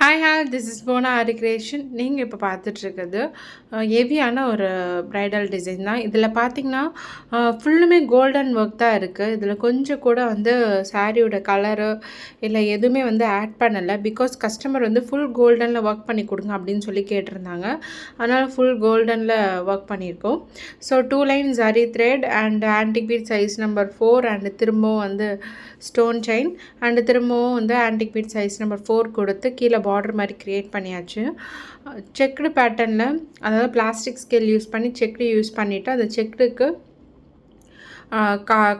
Hi this is போனா ஆரி creation. நீங்கள் இப்போ பார்த்துட்ருக்கிறது ஹெவியான ஒரு ப்ரைடல் டிசைன் தான். இதில் பார்த்தீங்கன்னா ஃபுல்லுமே கோல்டன் ஒர்க் தான் இருக்குது. இதில் கொஞ்சம் கூட வந்து சாரியோட கலரு இல்லை எதுவுமே வந்து ஆட் பண்ணலை. பிகாஸ் கஸ்டமர் வந்து ஃபுல் கோல்டனில் ஒர்க் பண்ணி கொடுங்க அப்படின்னு சொல்லி கேட்டிருந்தாங்க. அதனால் ஃபுல் கோல்டனில் ஒர்க் பண்ணியிருக்கோம். So 2 line zari thread and antique bead size number 4 and திரும்பவும் வந்து ஸ்டோன் செயின் அண்டு திரும்பவும் வந்து ஆன்டிக் பீட் சைஸ் நம்பர் 4 கொடுத்து கீழே பார்டர் மாதிரி க்ரியேட் பண்ணியாச்சு. செக்குடு பேட்டர்னில், அதாவது பிளாஸ்டிக் ஸ்கேல் யூஸ் பண்ணி செக்குடு யூஸ் பண்ணிவிட்டு அந்த செக்குடுக்கு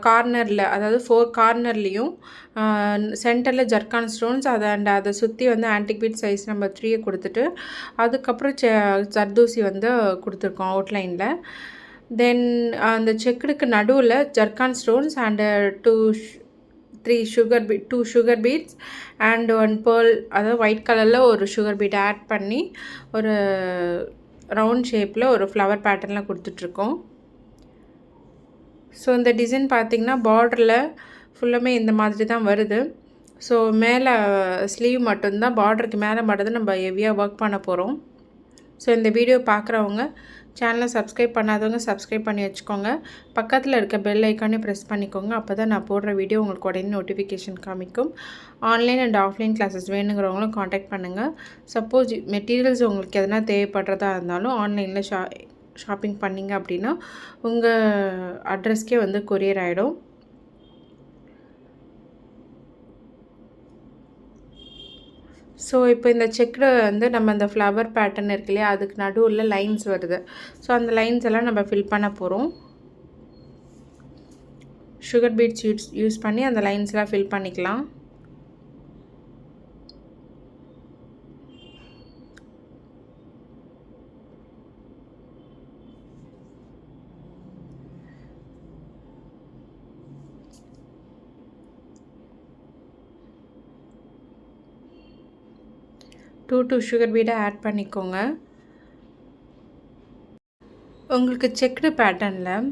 கார்னரில், அதாவது 4 கார்னர்லேயும் சென்டரில் ஜர்கான் ஸ்டோன்ஸ் அதை சுற்றி வந்து ஆன்டிக் பீட் சைஸ் நம்பர் 3 கொடுத்துட்டு அதுக்கப்புறம் ஜர்தூசி வந்து கொடுத்துருக்கோம் அவுட்லைனில். தென் அந்த செக்குடுக்கு நடுவில் zircon stones and 2 sugar beads and 1 pearl, அதாவது ஒயிட் கலரில் ஒரு சுகர் பீட் ஆட் பண்ணி ஒரு ரவுண்ட் ஷேப்பில் ஒரு ஃப்ளவர் பேட்டர்னில் கொடுத்துட்ருக்கோம். ஸோ இந்த டிசைன் பார்த்திங்கன்னா பார்டரில் ஃபுல்லுமே இந்த மாதிரி தான் வருது. ஸோ மேலே ஸ்லீவ் மட்டும்தான், பார்டருக்கு மேலே மட்டும்தான் நம்ம ஹெவியாக ஒர்க் பண்ண போகிறோம். ஸோ இந்த வீடியோ பார்க்குறவங்க சேனலை சப்ஸ்கிரைப் பண்ணாதவங்க சப்ஸ்கிரைப் பண்ணி வச்சுக்கோங்க. பக்கத்தில் இருக்க பெல் ஐக்கானே ப்ரெஸ் பண்ணிக்கோங்க. அப்போ தான் நான் போடுற வீடியோ உங்களுக்கு உடனே நோட்டிஃபிகேஷன் காமிக்கும். ஆன்லைன் அண்ட் ஆஃப்லைன் கிளாஸஸ் வேணுங்கிறவங்களும் காண்டாக்ட் பண்ணுங்கள். சப்போஸ் மெட்டீரியல்ஸ் உங்களுக்கு எதனா தேவைப்படுறதா இருந்தாலும் ஆன்லைனில் ஷாப்பிங் பண்ணிங்க அப்படின்னா உங்கள் அட்ரஸ்க்கே வந்து கொரியர் ஆகிடும். ஸோ இப்போ இந்த செக்குடு வந்து நம்ம அந்த ஃப்ளவர் பேட்டர்ன் இருக்கு இல்லையா, அதுக்கு நடுவில் லைன்ஸ் வருது. ஸோ அந்த லைன்ஸ் எல்லாம் நம்ம ஃபில் பண்ண போகிறோம். சுகர் பீட்ஸ் யூஸ் பண்ணி அந்த லைன்ஸ்லாம் ஃபில் பண்ணிக்கலாம். டூ சுகர் பீடை ஆட் பண்ணிக்கோங்க. உங்களுக்கு செக்குடு பேட்டர்னில்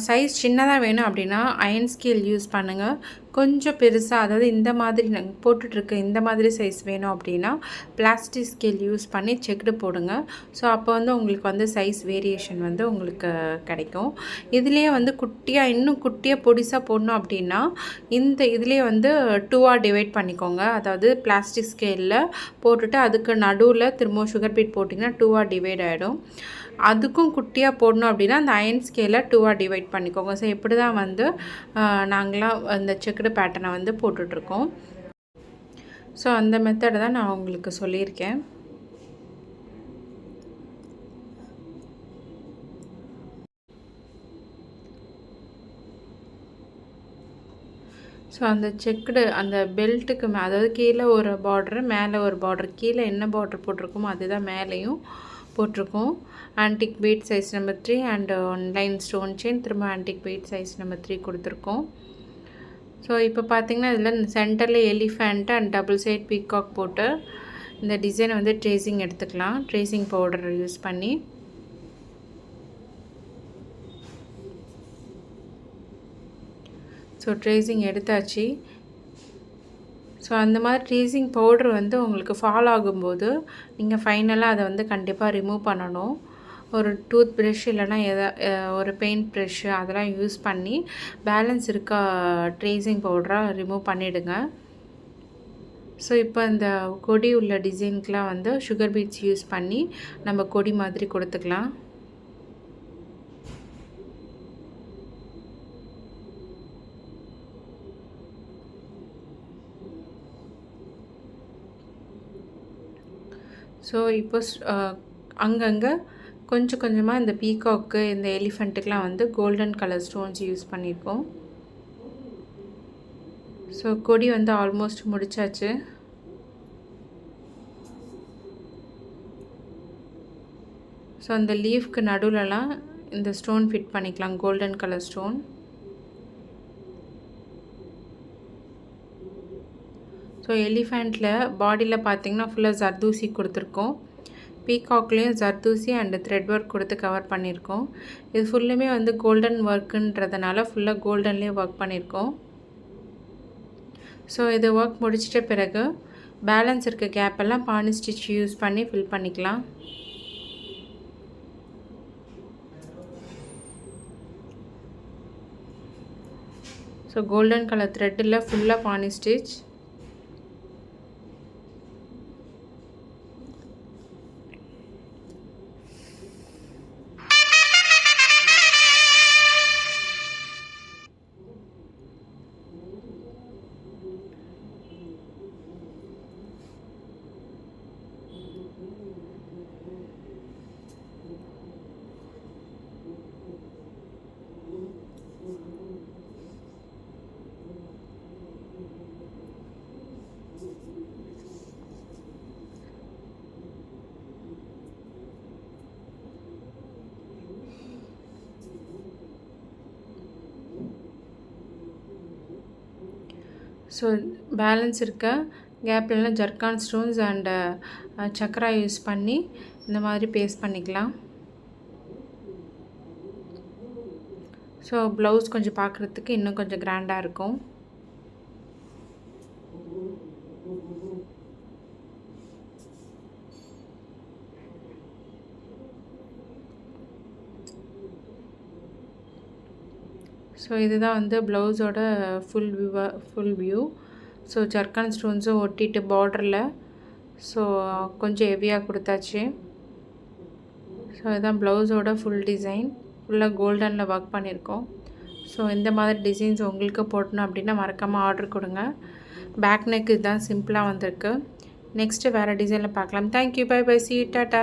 சைஸ் சின்னதாக வேணும் அப்படின்னா அயன் ஸ்கேல் யூஸ் பண்ணுங்கள். கொஞ்சம் பெருசாக, அதாவது இந்த மாதிரி நாங்கள் போட்டுட்ருக்க இந்த மாதிரி சைஸ் வேணும் அப்படின்னா பிளாஸ்டிக் ஸ்கேல் யூஸ் பண்ணி செக்குடு போடுங்க. ஸோ அப்போ வந்து உங்களுக்கு வந்து சைஸ் வேரியேஷன் வந்து உங்களுக்கு கிடைக்கும். இதுலேயே வந்து குட்டியாக, இன்னும் குட்டியாக பொடிசாக போடணும் அப்படின்னா இதுலேயே வந்து 2ஆக டிவைட் பண்ணிக்கோங்க. அதாவது பிளாஸ்டிக் ஸ்கேலில் போட்டுட்டு அதுக்கு நடுவில் திரும்பவும் சுகர் பீட் போட்டிங்கன்னா 2ஆக டிவைட் ஆகிடும். அதுக்கும் குட்டியாக போடணும் அப்படின்னா அந்த அயன் ஸ்கேலை 2ஆக டிவைட் பண்ணிக்கோங்க. ஸோ இப்படி தான் வந்து நாங்களாம் அந்த செக்குடு பேட்டர்னை வந்து போட்டுட்ருக்கோம். ஸோ அந்த மெத்தடை தான் நான் உங்களுக்கு சொல்லியிருக்கேன். ஸோ அந்த செக்குடு அந்த பெல்ட்டுக்கு அதாவது கீழே ஒரு பார்டரு, மேலே ஒரு பார்டர், கீழே என்ன பார்டர் போட்டிருக்கோமோ அதுதான் மேலேயும் போட்டிருக்கோம். Antique bead size number 3 and 1 line stone chain, திரும்ப ஆன்டிக் பீட் சைஸ் நம்பர் 3 கொடுத்துருக்கோம். ஸோ இப்போ பார்த்திங்கன்னா இதில் சென்டரில் elephant and double side peacock போட்டு இந்த டிசைனை வந்து ட்ரேசிங் எடுத்துக்கலாம். ட்ரேசிங் பவுடர் யூஸ் பண்ணி ஸோ ட்ரேசிங் எடுத்தாச்சு. ஸோ அந்த மாதிரி ட்ரேசிங் பவுட்ரு வந்து உங்களுக்கு ஃபால் ஆகும்போது நீங்கள் ஃபைனலாக அதை வந்து கண்டிப்பாக ரிமூவ் பண்ணணும். ஒரு டூத் ப்ரஷ் இல்லைனா ஒரு பெயிண்ட் ப்ரஷ்ஷு அதெல்லாம் யூஸ் பண்ணி பேலன்ஸ் இருக்க ட்ரேசிங் பவுடராக ரிமூவ் பண்ணிவிடுங்க. ஸோ இப்போ இந்த கொடி உள்ள டிசைனுக்கெலாம் வந்து சுகர் பீட்ஸ் யூஸ் பண்ணி நம்ம கொடி மாதிரி கொடுத்துக்கலாம். ஸோ இப்போ அங்கங்கே கொஞ்சம் கொஞ்சமாக இந்த பீகாக்கு, இந்த எலிஃபண்ட்டுக்கெலாம் வந்து கோல்டன் கலர் ஸ்டோன்ஸ் யூஸ் பண்ணியிருக்கோம். ஸோ கொடி வந்து ஆல்மோஸ்ட் முடிச்சாச்சு. ஸோ அந்த லீஃப்க்கு நடுவில்லாம் இந்த ஸ்டோன் ஃபிட் பண்ணிக்கலாம், கோல்டன் கலர் ஸ்டோன். ஸோ எலிஃபேண்ட்டில் பாடியில் பார்த்திங்கன்னா ஃபுல்லாக ஜர்தூசி கொடுத்துருக்கோம். பீகாக்லேயும் ஜர்தூசி அண்டு த்ரெட் ஒர்க் கொடுத்து கவர் பண்ணியிருக்கோம். இது ஃபுல்லுமே வந்து கோல்டன் ஒர்க்குன்றதுனால ஃபுல்லாக கோல்டன்லேயே ஒர்க் பண்ணியிருக்கோம். ஸோ இது ஒர்க் முடிச்சிட்ட பிறகு பேலன்ஸ் இருக்க கேப்பெல்லாம் பானி ஸ்டிச் யூஸ் பண்ணி ஃபில் பண்ணிக்கலாம். ஸோ கோல்டன் கலர் த்ரெட்டில் ஃபுல்லாக பானி ஸ்டிச். ஸோ பேலன்ஸ் இருக்க கேப்லலாம் zircon stones and chakra use பண்ணி இந்த மாதிரி பேஸ்ட் பண்ணிக்கலாம். ஸோ ப்ளவுஸ் கொஞ்சம் பார்க்குறதுக்கு இன்னும் கொஞ்சம் கிராண்டாக இருக்கும். ஸோ இதுதான் வந்து ப்ளவுஸோட ஃபுல் வியூ. ஸோ ஜர்கான் ஸ்டோன்ஸும் ஒட்டிட்டு பார்டரில் ஸோ கொஞ்சம் ஹெவியாக கொடுத்தாச்சு. ஸோ இதுதான் ப்ளவுஸோட ஃபுல் டிசைன். ஃபுல்லாக கோல்டனில் ஒர்க் பண்ணியிருக்கோம். ஸோ இந்த மாதிரி டிசைன்ஸ் உங்களுக்கு போடணும் அப்படின்னா மறக்காமல் ஆர்டர் கொடுங்க. பேக் நெக் இதுதான் சிம்பிளாக வந்திருக்கு. நெக்ஸ்ட்டு வேறு டிசைனில் பார்க்கலாம். தேங்க்யூ, பை பை, சி டாட்டா.